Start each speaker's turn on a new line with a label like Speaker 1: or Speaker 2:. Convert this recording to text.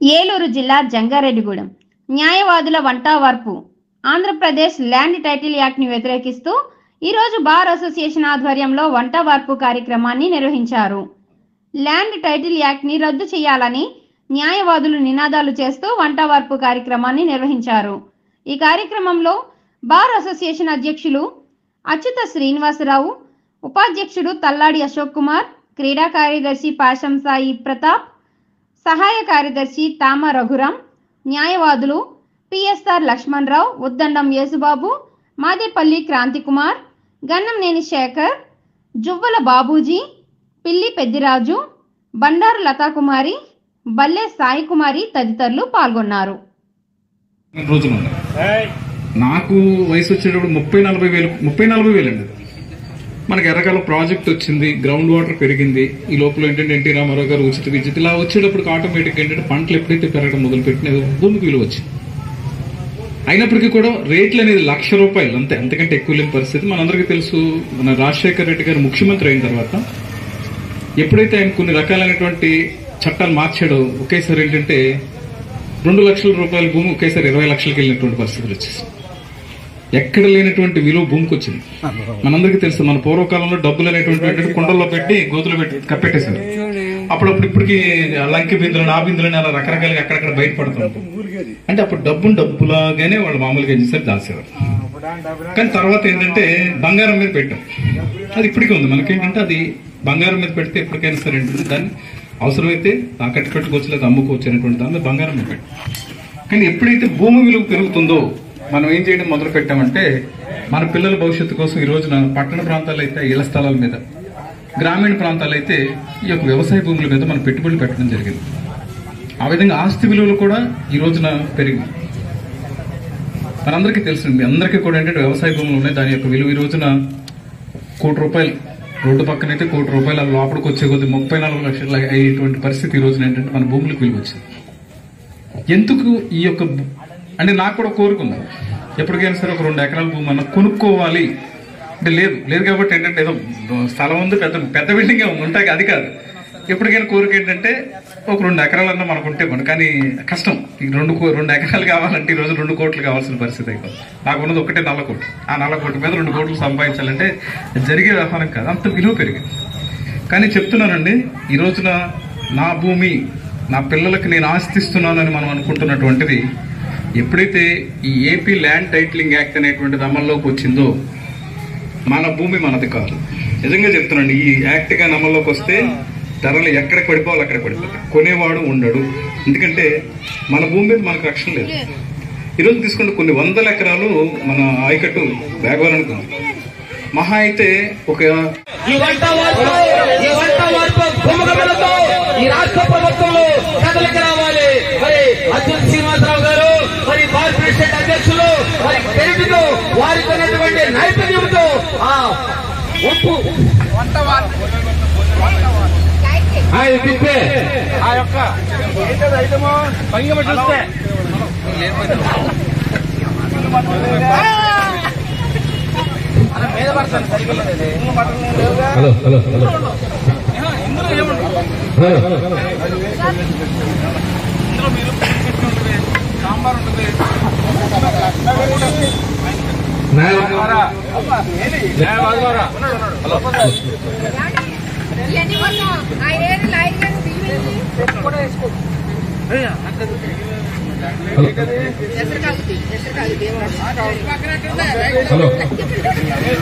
Speaker 1: ఏలూరు జిల్లా జంగారెడ్డిగూడెం న్యాయవాదుల వంటావార్పు Andhra Pradesh land title act ని వ్యతిరేకిస్తూ ఈరోజు బార్ అసోసియేషన్ ఆధ్వర్యంలో వంటావార్పు కార్యక్రమాన్ని నిర్వహించారు. ల్యాండ్ టైటిల్ యాక్ట్ ని రద్దు చేయాలని న్యాయవాదులు నినాదాలు చేస్తూ వంటావార్పు కార్యక్రమాన్ని నిర్వహించారు. ఈ కార్యక్రమంలో బార్ అసోసియేషన్ అధ్యక్షులు అచ్యుత శ్రీనివాసరావు, ఉపాధ్యక్షుడు తల్లాడి అశోక్ కుమార్, క్రీడా కార్యదర్శి పాశం సాయి ప్రతాప్, సహాయ కార్యదర్శి తామ రఘురాం, న్యాయవాదులు పిఎస్ఆర్ లక్ష్మణరావు, ఉద్దండం యేసుబాబు, మాదేపల్లి క్రాంతికుమార్, గన్నంనేని శేఖర్, జువ్వల బాబూజీ, పిల్లి పెద్దిరాజు, బండారు లతాకుమారి, బల్లె సాయి కుమారి తదితరులు పాల్గొన్నారు.
Speaker 2: నాకు వయసు వచ్చేటప్పుడు 30-40 వేలు అండి. మనకి ఎర్రకాలం ప్రాజెక్ట్ వచ్చింది, గ్రౌండ్ వాటర్ పెరిగింది. ఈ లోపల ఏంటంటే ఎన్టీ రామారావు గారు ఉచిత విద్యుత్ ఇలా వచ్చేటప్పుడు ఆటోమేటిక్ ఏంటంటే పంటలు ఎప్పుడైతే పెరగడం మొదలు పెట్టినది భూమికి విలువ వచ్చింది. అయినప్పటికీ కూడా రేట్లు అనేది ₹1,00,000 అంతే, అంతకంటే ఎక్కువ లేని పరిస్థితి. మనందరికీ తెలుసు. మన రాజశేఖర రెడ్డి గారు ముఖ్యమంత్రి అయిన తర్వాత ఎప్పుడైతే ఆయన కొన్ని రకాలైనటువంటి చట్టాలు మార్చాడో ఒకేసారి ఏంటంటే ₹2,00,000 భూమి ఒకేసారి 20 లక్షలకి వెళ్ళినటువంటి పరిస్థితులు వచ్చేసి ఎక్కడ లేనటువంటి విలువ భూమికి వచ్చింది. మనందరికీ తెలుసు, మన పూర్వకాలంలో డబ్బులు అనేటువంటి కుండల్లో పెట్టి గోతులు పెట్టి కప్పెట్టేశారు. అప్పుడప్పుడు ఇప్పటికి లంకి బిందులు, నా బిందులని అలా రకరకాలుగా అక్కడక్కడ బయటపడుతుంది. అంటే అప్పుడు డబ్బులాగానే వాళ్ళు మామూలుగా ఏం చేశారు, దాచేవారు. కానీ తర్వాత ఏంటంటే బంగారం మీద పెట్టాం. అది ఇప్పటికీ ఉంది. మనకేంటంటే అది బంగారం మీద పెడితే ఎప్పటికైనా సరే ఏంటంటే దాన్ని అవసరమైతే తాకట్టు పెట్టుకోవచ్చు, లేదా అమ్ముకోవచ్చు అనేటువంటి దాన్ని బంగారం మీద పెట్టాం. కానీ ఎప్పుడైతే భూమి విలువ పెరుగుతుందో మనం ఏం చేయడం మొదలు పెట్టామంటే మన పిల్లల భవిష్యత్తు కోసం ఈ రోజున పట్టణ ప్రాంతాల్లో అయితే ఇళ్ల స్థలాల మీద, గ్రామీణ ప్రాంతాలు అయితే ఈ యొక్క వ్యవసాయ భూముల మీద మనం పెట్టుబడులు పెట్టడం జరిగింది. ఆ విధంగా ఆస్తి విలువలు కూడా ఈ రోజున పెరిగింది. మనందరికీ తెలుసు, మీ అందరికీ కూడా ఏంటంటే వ్యవసాయ భూములు ఉన్నాయి. దాని యొక్క విలువ ఈ రోజున ₹1,00,00,000, రోడ్డు పక్కన అయితే ₹1,00,00,000, లోపలికి వచ్చే కొద్ది 34 లక్షలు అయ్యేటువంటి పరిస్థితి ఈ రోజున ఏంటంటే మన భూములకు విలువ వచ్చింది. ఎందుకు ఈ యొక్క అంటే నాకు కూడా కోరుకుంది, ఎప్పటికైనా సరే ఒక 2 ఎకరాల భూమి అన్న కొనుక్కోవాలి అంటే లేదు కాబట్టి ఏంటంటే ఏదో స్థలం ఉంది, పెద్ద బిల్డింగ్ ఉంటాయి, అది కాదు. ఎప్పటికైనా కోరిక ఏంటంటే ఒక 2 ఎకరాలన్నా మనకు ఉంటే కానీ కష్టం. ఈ 2 ఎకరాలు కావాలంటే ఈ రోజు 2 కోట్లు కావాల్సిన పరిస్థితి అయిపోతుంది. నాకు ఉన్నది ఒకటే ₹4,00,00,000. ఆ ₹4,00,00,000 మీద 2 కోట్లు సంపాదించాలంటే జరిగే వ్యవహారం కాదు, అంత విలువ పెరిగింది. కానీ చెప్తున్నానండి, ఈ రోజున నా భూమి నా పిల్లలకి నేను ఆస్తిస్తున్నానని మనం అనుకుంటున్నటువంటిది ఎప్పుడైతే ఈ ఏపీ ల్యాండ్ టైటిలింగ్ యాక్ట్ అనేటువంటిది అమల్లోకి వచ్చిందో మన భూమి మనది కాదు. నిజంగా చెప్తున్నాండి, ఈ యాక్ట్ గా అమల్లోకి వస్తే ధరలు ఎక్కడికి పడిపోవాలి అక్కడ పడిపోతాయి, కొనేవాడు ఉండడు. ఎందుకంటే మన భూమి మీద మనకు రక్షణ లేదు. ఈరోజు తీసుకుంటే కొన్ని 100 ఎకరాలు మన ఆయకట్టు బ్యాగవరానికి ఉంది. మహా అయితే ఒక
Speaker 3: ఈ రాష్ట్ర ప్రభుత్వంలో కథలకి రావాలి. మరి అచ్యుత శ్రీనివాసరావు గారు, మరి బార్ ప్రెసిడెంట్ అధ్యక్షులు, మరి పెరుగుతో వారికి ఉన్నటువంటి నైపుణ్యంతో ఆ ఒప్పు ఆ యొక్క భంగిమ చూస్తే
Speaker 4: హలో
Speaker 3: సాంబార్ ఉంటుంది,
Speaker 4: హలో